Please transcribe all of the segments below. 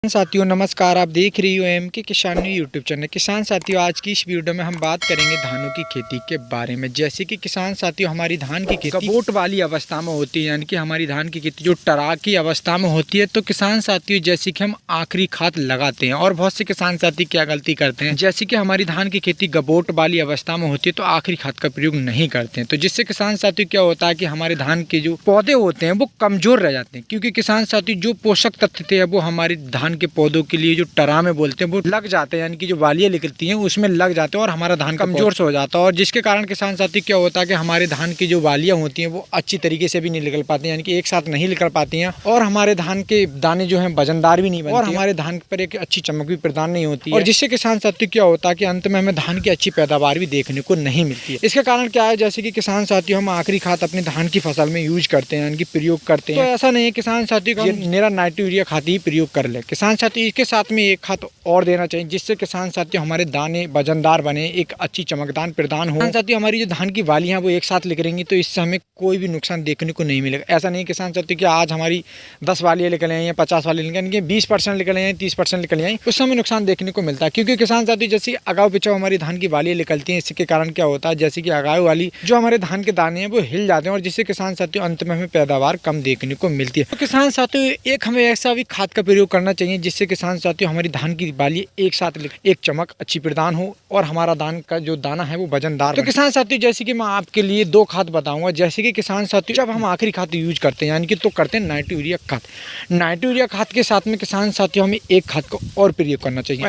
साथियों नमस्कार। आप देख रही हो एम के किसानी यूट्यूब चैनल। किसान साथियों, आज की इस वीडियो में हम बात करेंगे धानों की खेती के बारे में। जैसे कि किसान साथियों, हमारी धान की खेती गबोट वाली अवस्था में होती है, यानी कि हमारी धान की खेती जो टरा की अवस्था में होती है। तो किसान साथियों, जैसे कि हम आखिरी खाद लगाते हैं और बहुत से किसान साथी क्या गलती करते हैं, जैसे कि हमारी धान की खेती गबोट वाली अवस्था में होती है तो आखिरी खाद का प्रयोग नहीं करते हैं। तो जिससे किसान साथियों क्या होता है कि हमारे धान के जो पौधे होते हैं वो कमजोर रह जाते हैं, क्योंकि किसान साथियों जो पोषक तत्व थे वो हमारे धान के पौधों के लिए जो टरा में बोलते हैं वो लग जाते हैं, यानी कि जो वालियां निकलती हैं उसमें लग जाते हैं और हमारा धान कमजोर से हो जाता है। और जिसके कारण किसान साथी क्या होता है कि हमारे धान की जो वालियां होती हैं वो अच्छी तरीके से भी नहीं निकल पाती हैं, यानी कि एक साथ नहीं निकल पाती हैं और हमारे धान के दाने जो हैं वजनदार भी नहीं बनते और हमारे धान पर एक अच्छी चमक भी प्रदान नहीं होती है। और जिससे किसान साथी क्या होता है कि अंत में हमें धान की अच्छी पैदावार भी देखने को नहीं मिलती है। इसके कारण क्या है, जैसे कि किसान साथियों हम आखिरी खाद अपने धान की फसल में यूज करते हैं, यानी कि प्रयोग करते हैं। तो ऐसा नहीं है किसान साथियों का मेरा नाइट्रो यूरिया खाद ही प्रयोग कर ले। किसान साथी इसके साथ में एक खाद और देना चाहिए, जिससे किसान साथियों हमारे दाने वजनदार बने, एक अच्छी चमकदार प्रदान हो। किसान साथियों हमारी जो धान की वालियां वो एक साथ निकलेंगी तो इससे हमें कोई भी नुकसान देखने को नहीं मिलेगा। ऐसा नहीं किसान साथियों कि आज हमारी 10 वालियां निकल आई या 50 वालियां निकल आई, 20% निकल आई, 30% निकल आई, उससे हमें नुकसान देखने को मिलता है। क्योंकि किसान साथियों जैसे अगाव पिछाव हमारी धान की वालियां निकलती हैं, इसके कारण क्या होता है, जैसे कि अगाव वाली जो हमारे धान के दाने हैं वो हिल जाते हैं और जिससे किसान साथियों अंत में हमें पैदावार कम देखने को मिलती है। तो किसान साथियों एक हमें ऐसा भी खाद का प्रयोग करना चाहिए जिससे किसान साथियों हमारी धान की बाली एक साथ एक चमक अच्छी प्रदान हो और हमारा धान का जो दाना है वो वजनदार। तो किसान साथियों जैसे कि मैं आपके लिए 2 खाद बताऊंगा। जैसे कि किसान साथियों जब हम आखिरी खाद यूज करते हैं, यानी कि तो करते हैं नाइट्रो यूरिया खाद। नाइट्रो यूरिया खाद के साथ में किसान साथियों हमें एक खाद को और प्रयोग करना चाहिए,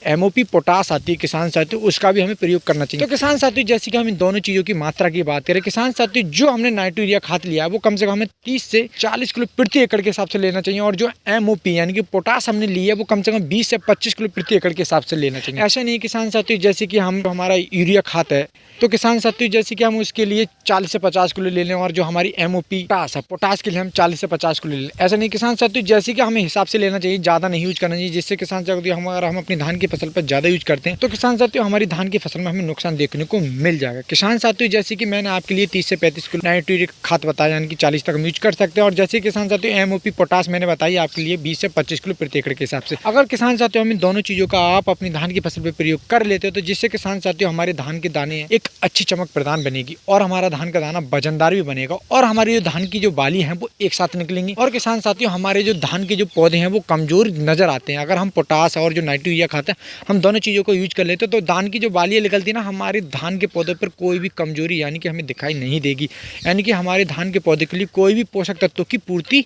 एमओपी पोटास आती है किसान साथियों, उसका भी हमें प्रयोग करना चाहिए। तो किसान साथियों जैसे कि हम इन दोनों चीजों की मात्रा की बात करें, किसान साथियों जो हमने नाइट्रो यूरिया खाद लिया है वो कम से कम हमें 30 से 40 किलो प्रति एकड़ के हिसाब से लेना चाहिए और जो एमओपी यानी कि पोटास हमने लिया है वो कम से कम 20 से 25 किलो प्रति एकड़ के हिसाब से लेना चाहिए। ऐसा नहीं किसान साथियों जैसे कि हम हमारा यूरिया खाद है तो किसान साथियों जैसे कि हम उसके लिए 40 से 50 किलो ले लें और जो हमारी एमओपी पोटास के लिए हम 40 से 50 किलो ले लें। ऐसा नहीं किसान साथियों जैसे कि हमें हिसाब से लेना चाहिए, ज्यादा नहीं यूज करना चाहिए। जिससे किसान साथियों हम अपनी धान की फसल पर ज्यादा यूज करते हैं तो किसान साथियों हमारी धान की फसल में हमें नुकसान देखने को मिल जाएगा। किसान साथियों जैसे कि मैंने आपके लिए 30 से 35 किलो नाइट्रो यूरिया खाद बताया, यानी कि 40 तक हम यूज कर सकते हैं। और जैसे किसान साथियों एमओपी पोटास मैंने बताई आपके लिए 20 से 25 किलो प्रति एकड़ के हिसाब से। अगर किसान साथियों हम इन दोनों चीजों का आप अपनी धान की फसल पर प्रयोग कर लेते हो तो जिससे किसान साथियों हमारे धान के दाने एक अच्छी चमक प्रदान बनेगी और हमारा धान का दाना वजनदार भी बनेगा और हमारी जो धान की जो बाली है वो एक साथ निकलेंगी। और किसान साथियों हमारे जो धान के जो पौधे हैं वो कमजोर नजर आते हैं। अगर हम पोटास और जो नाइट्रो यूरिया खाते हैं हम दोनों चीजों को यूज कर लेते हैं तो धान की जो बालियां निकलती है ना, हमारे धान के पौधे पर कोई भी कमजोरी यानी कि हमें दिखाई नहीं देगी। यानी कि हमारे धान के पौधे के लिए कोई भी पोषक तत्वों की पूर्ति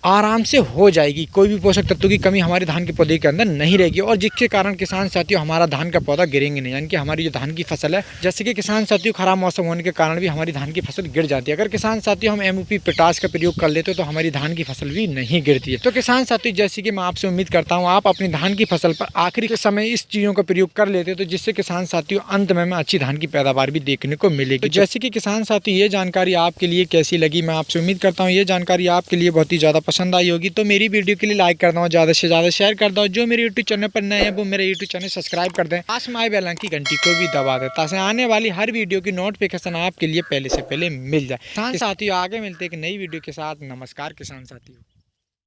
आराम से हो जाएगी, कोई भी पोषक तत्वों की कमी हमारे धान के पौधे के अंदर नहीं रहेगी और जिसके कारण किसान साथियों हमारा धान का पौधा गिरेंगे नहीं। यानी कि हमारी जो धान की फसल है, जैसे कि किसान साथियों खराब मौसम होने के कारण भी हमारी धान की फसल गिर जाती है। अगर किसान साथियों हम एमओपी पोटास का प्रयोग कर लेते तो हमारी धान की फसल भी नहीं गिरती है। तो किसान साथियों जैसे कि मैं आपसे उम्मीद करता हूँ आप अपनी धान की फसल पर आखिरी के समय इस चीजों का प्रयोग कर लेते तो जिससे किसान साथियों अंत में अच्छी धान की पैदावार भी देखने को मिलेगी। तो जैसे कि किसान साथियों ये जानकारी आपके लिए कैसी लगी, मैं आपसे उम्मीद करता हूँ ये जानकारी आपके लिए बहुत ही ज्यादा पसंद आई होगी। तो मेरी वीडियो के लिए लाइक कर दो, ज्यादा से ज्यादा शेयर कर दो। जो मेरे यूट्यूब चैनल पर नए हैं वो मेरे यूट्यूब चैनल सब्सक्राइब कर दें, पास में आई बेल की घंटी को भी दबा दें ताकि आने वाली हर वीडियो की नोटिफिकेशन आपके लिए पहले से पहले मिल जाए। किसान साथियों आगे मिलते एक नई वीडियो के साथ। नमस्कार किसान साथियों।